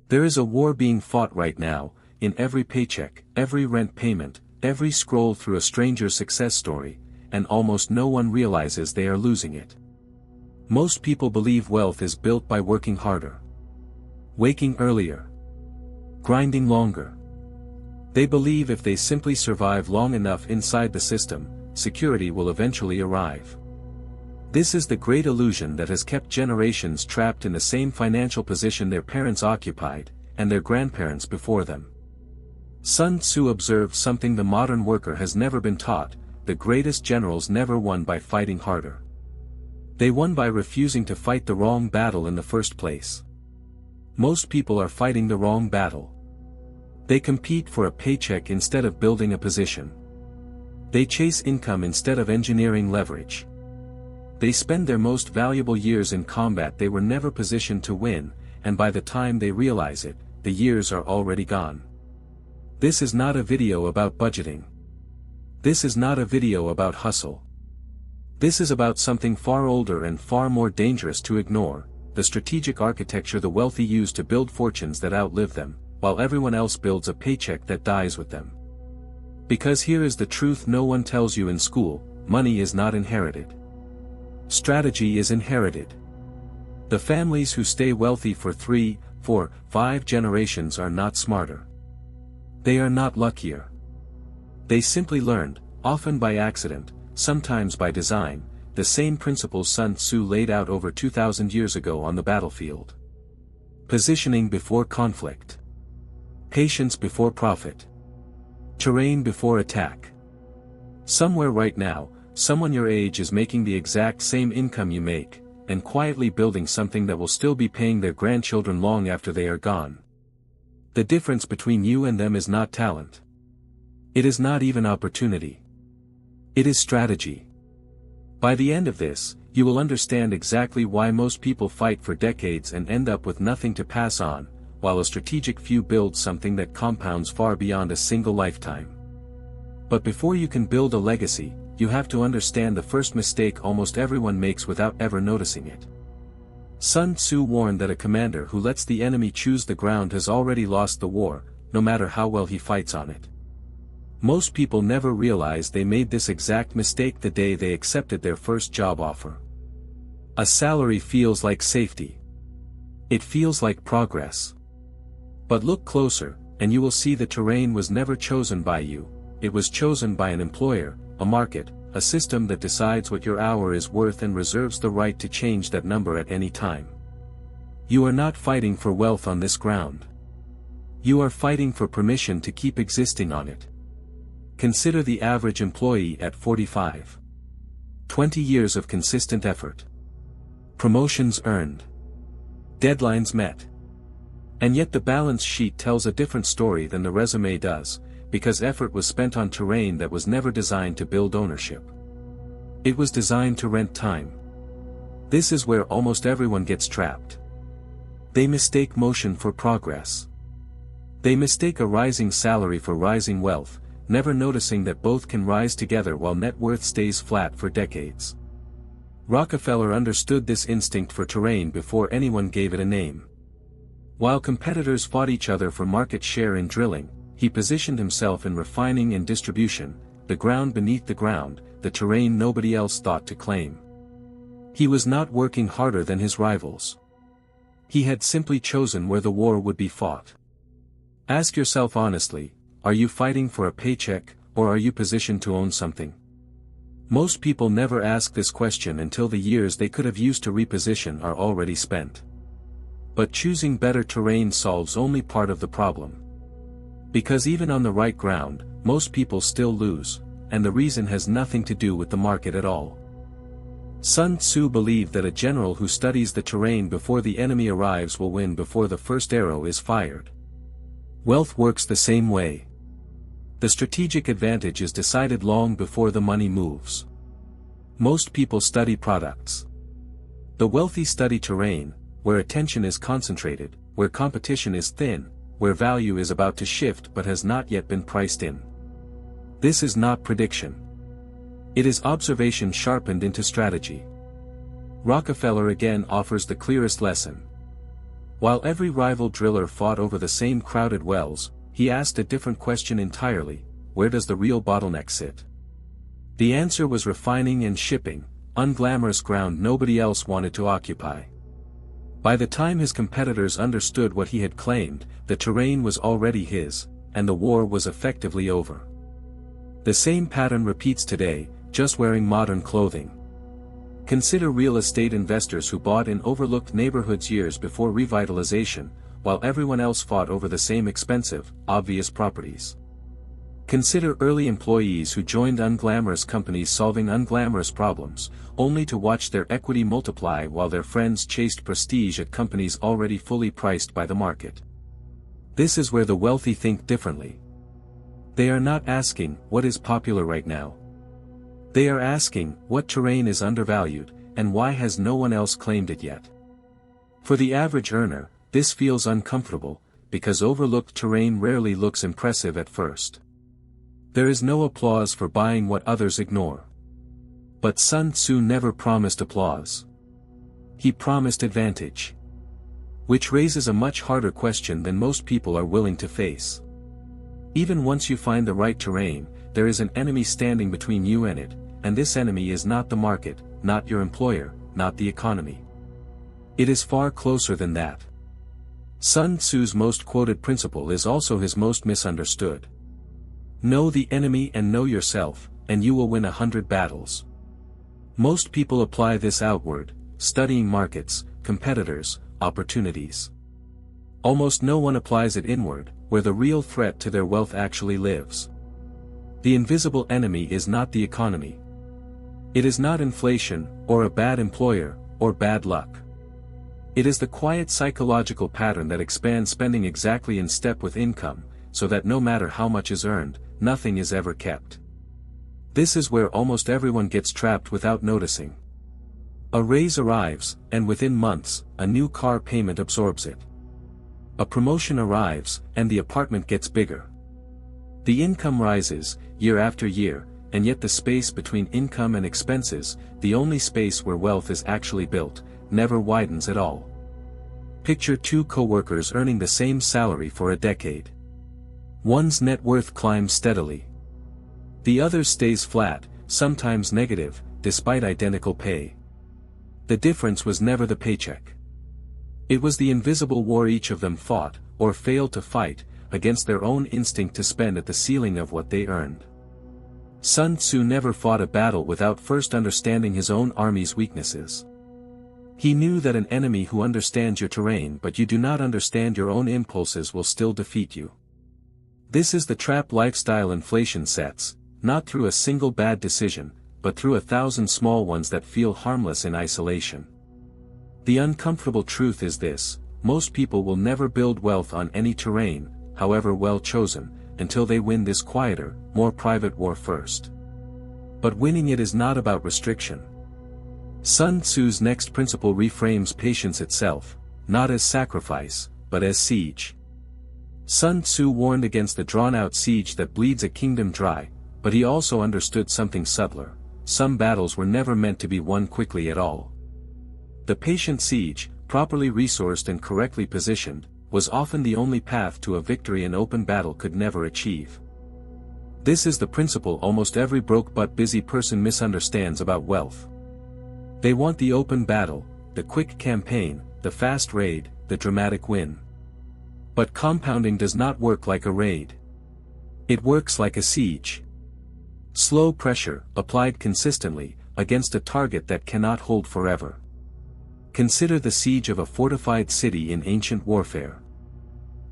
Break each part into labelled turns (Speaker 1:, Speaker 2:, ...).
Speaker 1: There is a war being fought right now, in every paycheck, every rent payment, every scroll through a stranger's success story, and almost no one realizes they are losing it. Most people believe wealth is built by working harder, waking earlier, grinding longer. They believe if they simply survive long enough inside the system, security will eventually arrive. This is the great illusion that has kept generations trapped in the same financial position their parents occupied, and their grandparents before them. Sun Tzu observed something the modern worker has never been taught: the greatest generals never won by fighting harder. They won by refusing to fight the wrong battle in the first place. Most people are fighting the wrong battle. They compete for a paycheck instead of building a position. They chase income instead of engineering leverage. They spend their most valuable years in combat they were never positioned to win, and by the time they realize it, the years are already gone. This is not a video about budgeting. This is not a video about hustle. This is about something far older and far more dangerous to ignore: the strategic architecture the wealthy use to build fortunes that outlive them, while everyone else builds a paycheck that dies with them. Because here is the truth no one tells you in school: money is not inherited. Strategy is inherited. The families who stay wealthy for 3, 4, 5 generations are not smarter. They are not luckier. They simply learned, often by accident, sometimes by design, the same principles Sun Tzu laid out over 2,000 years ago on the battlefield. Positioning before conflict. Patience before profit. Terrain before attack. Somewhere right now, someone your age is making the exact same income you make, and quietly building something that will still be paying their grandchildren long after they are gone. The difference between you and them is not talent. It is not even opportunity. It is strategy. By the end of this, you will understand exactly why most people fight for decades and end up with nothing to pass on, while a strategic few build something that compounds far beyond a single lifetime. But before you can build a legacy, you have to understand the first mistake almost everyone makes without ever noticing it. Sun Tzu warned that a commander who lets the enemy choose the ground has already lost the war, no matter how well he fights on it. Most people never realize they made this exact mistake the day they accepted their first job offer. A salary feels like safety. It feels like progress. But look closer, and you will see the terrain was never chosen by you. It was chosen by an employer, a market, a system that decides what your hour is worth and reserves the right to change that number at any time. You are not fighting for wealth on this ground. You are fighting for permission to keep existing on it. Consider the average employee at 45. 20 years of consistent effort. Promotions earned. Deadlines met. And yet the balance sheet tells a different story than the resume does, because effort was spent on terrain that was never designed to build ownership. It was designed to rent time. This is where almost everyone gets trapped. They mistake motion for progress. They mistake a rising salary for rising wealth, never noticing that both can rise together while net worth stays flat for decades. Rockefeller understood this instinct for terrain before anyone gave it a name. While competitors fought each other for market share in drilling, he positioned himself in refining and distribution, the ground beneath the ground, the terrain nobody else thought to claim. He was not working harder than his rivals. He had simply chosen where the war would be fought. Ask yourself honestly, are you fighting for a paycheck, or are you positioned to own something? Most people never ask this question until the years they could have used to reposition are already spent. But choosing better terrain solves only part of the problem. Because even on the right ground, most people still lose, and the reason has nothing to do with the market at all. Sun Tzu believed that a general who studies the terrain before the enemy arrives will win before the first arrow is fired. Wealth works the same way. The strategic advantage is decided long before the money moves. Most people study products. The wealthy study terrain, where attention is concentrated, where competition is thin, where value is about to shift but has not yet been priced in. This is not prediction. It is observation sharpened into strategy. Rockefeller again offers the clearest lesson. While every rival driller fought over the same crowded wells, he asked a different question entirely: where does the real bottleneck sit? The answer was refining and shipping, unglamorous ground nobody else wanted to occupy. By the time his competitors understood what he had claimed, the terrain was already his, and the war was effectively over. The same pattern repeats today, just wearing modern clothing. Consider real estate investors who bought in overlooked neighborhoods years before revitalization, while everyone else fought over the same expensive, obvious properties. Consider early employees who joined unglamorous companies solving unglamorous problems, only to watch their equity multiply while their friends chased prestige at companies already fully priced by the market. This is where the wealthy think differently. They are not asking, what is popular right now? They are asking, what terrain is undervalued, and why has no one else claimed it yet? For the average earner, this feels uncomfortable, because overlooked terrain rarely looks impressive at first. There is no applause for buying what others ignore. But Sun Tzu never promised applause. He promised advantage. Which raises a much harder question than most people are willing to face. Even once you find the right terrain, there is an enemy standing between you and it, and this enemy is not the market, not your employer, not the economy. It is far closer than that. Sun Tzu's most quoted principle is also his most misunderstood. Know the enemy and know yourself, and you will win 100 battles. Most people apply this outward, studying markets, competitors, opportunities. Almost no one applies it inward, where the real threat to their wealth actually lives. The invisible enemy is not the economy. It is not inflation, or a bad employer, or bad luck. It is the quiet psychological pattern that expands spending exactly in step with income, so that no matter how much is earned, nothing is ever kept. This is where almost everyone gets trapped without noticing. A raise arrives, and within months, a new car payment absorbs it. A promotion arrives, and the apartment gets bigger. The income rises, year after year, and yet the space between income and expenses, the only space where wealth is actually built, never widens at all. Picture two co-workers earning the same salary for a decade. One's net worth climbs steadily. The other's stays flat, sometimes negative, despite identical pay. The difference was never the paycheck. It was the invisible war each of them fought, or failed to fight, against their own instinct to spend at the ceiling of what they earned. Sun Tzu never fought a battle without first understanding his own army's weaknesses. He knew that an enemy who understands your terrain but you do not understand your own impulses will still defeat you. This is the trap lifestyle inflation sets, not through a single bad decision, but through 1,000 small ones that feel harmless in isolation. The uncomfortable truth is this: most people will never build wealth on any terrain, however well chosen, until they win this quieter, more private war first. But winning it is not about restriction. Sun Tzu's next principle reframes patience itself, not as sacrifice, but as siege. Sun Tzu warned against the drawn-out siege that bleeds a kingdom dry, but he also understood something subtler: some battles were never meant to be won quickly at all. The patient siege, properly resourced and correctly positioned, was often the only path to a victory an open battle could never achieve. This is the principle almost every broke but busy person misunderstands about wealth. They want the open battle, the quick campaign, the fast raid, the dramatic win. But compounding does not work like a raid. It works like a siege. Slow pressure, applied consistently, against a target that cannot hold forever. Consider the siege of a fortified city in ancient warfare.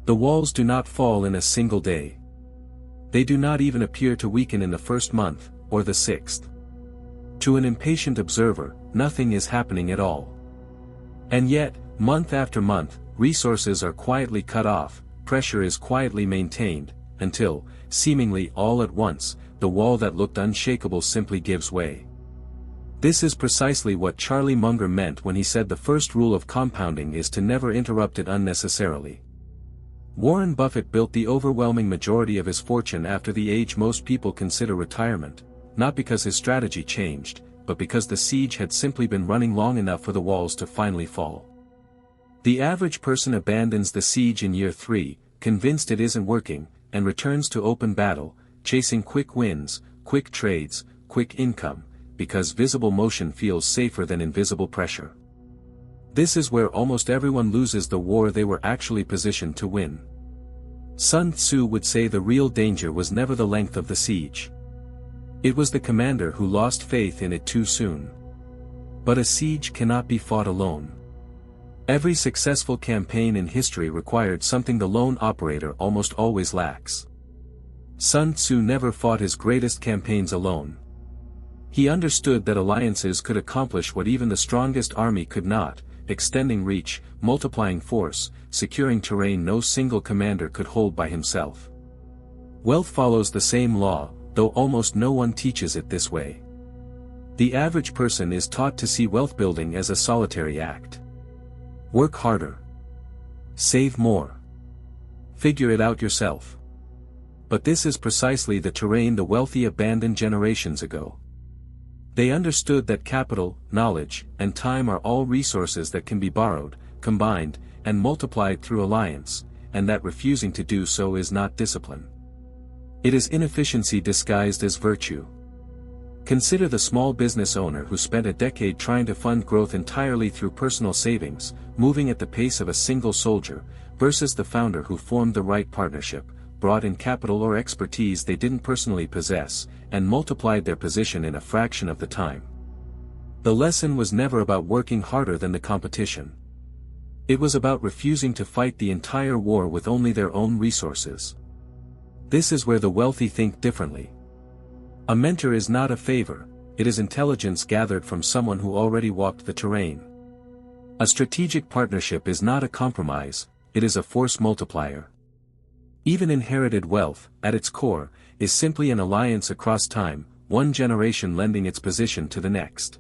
Speaker 1: The walls do not fall in a single day. They do not even appear to weaken in the first month, or the sixth. To an impatient observer, nothing is happening at all. And yet, month after month, resources are quietly cut off, pressure is quietly maintained, until, seemingly all at once, the wall that looked unshakable simply gives way. This is precisely what Charlie Munger meant when he said the first rule of compounding is to never interrupt it unnecessarily. Warren Buffett built the overwhelming majority of his fortune after the age most people consider retirement, not because his strategy changed, but because the siege had simply been running long enough for the walls to finally fall. The average person abandons the siege in year 3, convinced it isn't working, and returns to open battle, chasing quick wins, quick trades, quick income, because visible motion feels safer than invisible pressure. This is where almost everyone loses the war they were actually positioned to win. Sun Tzu would say the real danger was never the length of the siege. It was the commander who lost faith in it too soon. But a siege cannot be fought alone. Every successful campaign in history required something the lone operator almost always lacks. Sun Tzu never fought his greatest campaigns alone. He understood that alliances could accomplish what even the strongest army could not, extending reach, multiplying force, securing terrain no single commander could hold by himself. Wealth follows the same law, though almost no one teaches it this way. The average person is taught to see wealth building as a solitary act. Work harder. Save more. Figure it out yourself. But this is precisely the terrain the wealthy abandoned generations ago. They understood that capital, knowledge, and time are all resources that can be borrowed, combined, and multiplied through alliance, and that refusing to do so is not discipline. It is inefficiency disguised as virtue. Consider the small business owner who spent a decade trying to fund growth entirely through personal savings, moving at the pace of a single soldier, versus the founder who formed the right partnership, brought in capital or expertise they didn't personally possess, and multiplied their position in a fraction of the time. The lesson was never about working harder than the competition. It was about refusing to fight the entire war with only their own resources. This is where the wealthy think differently. A mentor is not a favor, it is intelligence gathered from someone who already walked the terrain. A strategic partnership is not a compromise, it is a force multiplier. Even inherited wealth, at its core, is simply an alliance across time, one generation lending its position to the next.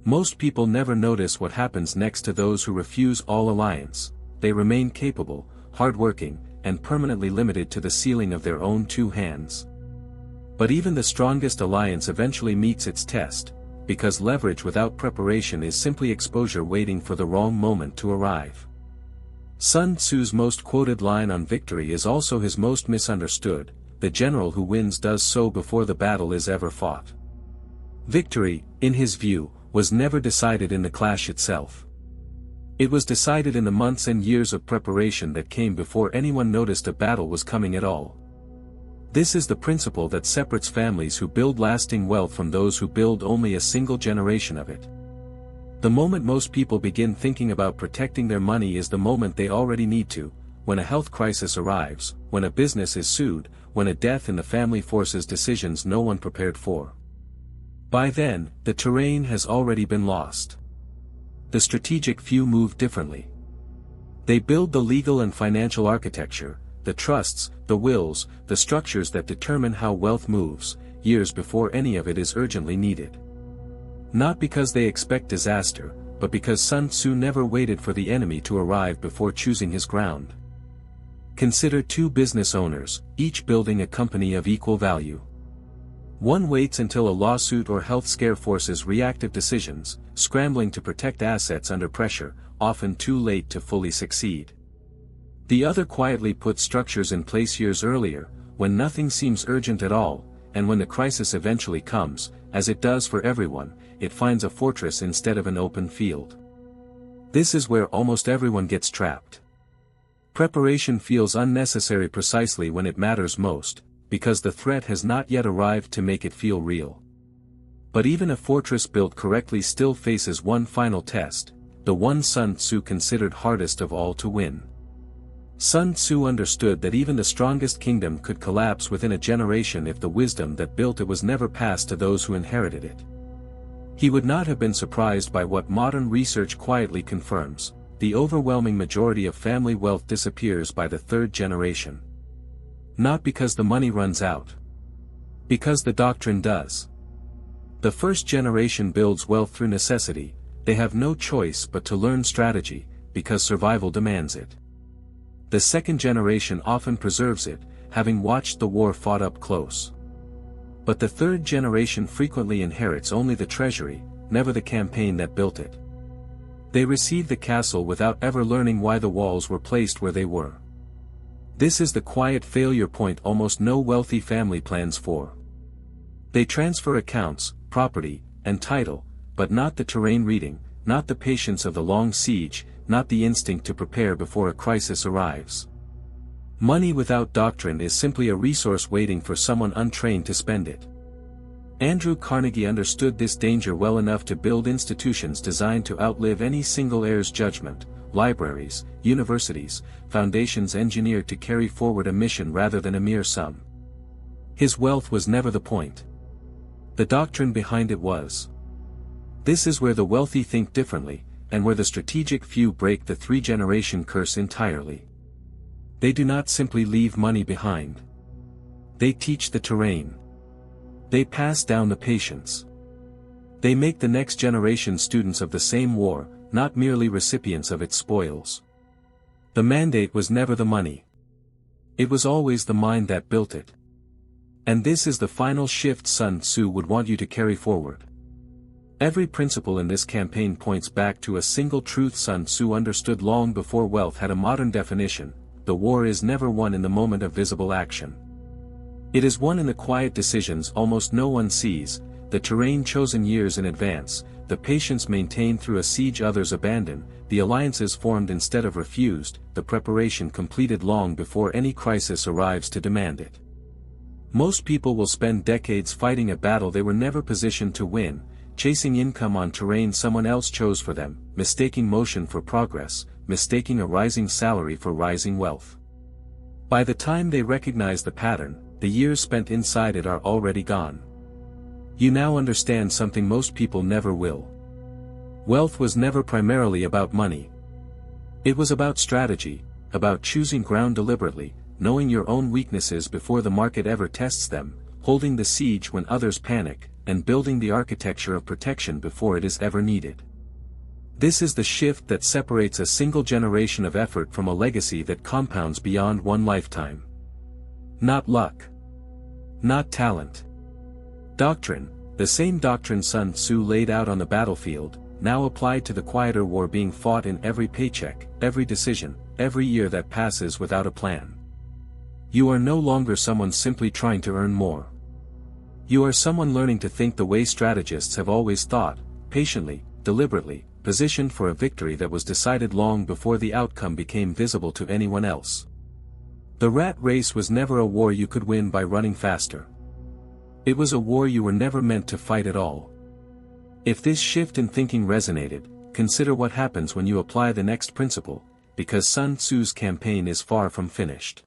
Speaker 1: Most people never notice what happens next to those who refuse all alliance. They remain capable, hardworking, and permanently limited to the ceiling of their own two hands. But even the strongest alliance eventually meets its test, because leverage without preparation is simply exposure waiting for the wrong moment to arrive. Sun Tzu's most quoted line on victory is also his most misunderstood: the general who wins does so before the battle is ever fought. Victory, in his view, was never decided in the clash itself. It was decided in the months and years of preparation that came before anyone noticed a battle was coming at all. This is the principle that separates families who build lasting wealth from those who build only a single generation of it. The moment most people begin thinking about protecting their money is the moment they already need to, when a health crisis arrives, when a business is sued, when a death in the family forces decisions no one prepared for. By then, the terrain has already been lost. The strategic few move differently. They build the legal and financial architecture, the trusts, the wills, the structures that determine how wealth moves, years before any of it is urgently needed. Not because they expect disaster, but because Sun Tzu never waited for the enemy to arrive before choosing his ground. Consider two business owners, each building a company of equal value. One waits until a lawsuit or health scare forces reactive decisions, scrambling to protect assets under pressure, often too late to fully succeed. The other quietly puts structures in place years earlier, when nothing seems urgent at all, and when the crisis eventually comes, as it does for everyone, it finds a fortress instead of an open field. This is where almost everyone gets trapped. Preparation feels unnecessary precisely when it matters most, because the threat has not yet arrived to make it feel real. But even a fortress built correctly still faces one final test, the one Sun Tzu considered hardest of all to win. Sun Tzu understood that even the strongest kingdom could collapse within a generation if the wisdom that built it was never passed to those who inherited it. He would not have been surprised by what modern research quietly confirms: the overwhelming majority of family wealth disappears by the third generation. Not because the money runs out. Because the doctrine does. The first generation builds wealth through necessity, they have no choice but to learn strategy, because survival demands it. The second generation often preserves it, having watched the war fought up close. But the third generation frequently inherits only the treasury, never the campaign that built it. They received the castle without ever learning why the walls were placed where they were. This is the quiet failure point almost no wealthy family plans for. They transfer accounts, property, and title, but not the terrain reading, not the patience of the long siege, not the instinct to prepare before a crisis arrives. Money without doctrine is simply a resource waiting for someone untrained to spend it. Andrew Carnegie understood this danger well enough to build institutions designed to outlive any single heir's judgment, libraries, universities, foundations engineered to carry forward a mission rather than a mere sum. His wealth was never the point. The doctrine behind it was. This is where the wealthy think differently, and where the strategic few break the three-generation curse entirely. They do not simply leave money behind. They teach the terrain. They pass down the patience. They make the next generation students of the same war, not merely recipients of its spoils. The mandate was never the money. It was always the mind that built it. And this is the final shift Sun Tzu would want you to carry forward. Every principle in this campaign points back to a single truth Sun Tzu understood long before wealth had a modern definition: the war is never won in the moment of visible action. It is won in the quiet decisions almost no one sees, the terrain chosen years in advance, the patience maintained through a siege others abandon, the alliances formed instead of refused, the preparation completed long before any crisis arrives to demand it. Most people will spend decades fighting a battle they were never positioned to win, chasing income on terrain someone else chose for them, mistaking motion for progress, mistaking a rising salary for rising wealth. By the time they recognize the pattern, the years spent inside it are already gone. You now understand something most people never will. Wealth was never primarily about money. It was about strategy, about choosing ground deliberately, knowing your own weaknesses before the market ever tests them, holding the siege when others panic, and building the architecture of protection before it is ever needed. This is the shift that separates a single generation of effort from a legacy that compounds beyond one lifetime. Not luck. Not talent. Doctrine, the same doctrine Sun Tzu laid out on the battlefield, now applied to the quieter war being fought in every paycheck, every decision, every year that passes without a plan. You are no longer someone simply trying to earn more. You are someone learning to think the way strategists have always thought, patiently, deliberately, positioned for a victory that was decided long before the outcome became visible to anyone else. The rat race was never a war you could win by running faster. It was a war you were never meant to fight at all. If this shift in thinking resonated, consider what happens when you apply the next principle, because Sun Tzu's campaign is far from finished.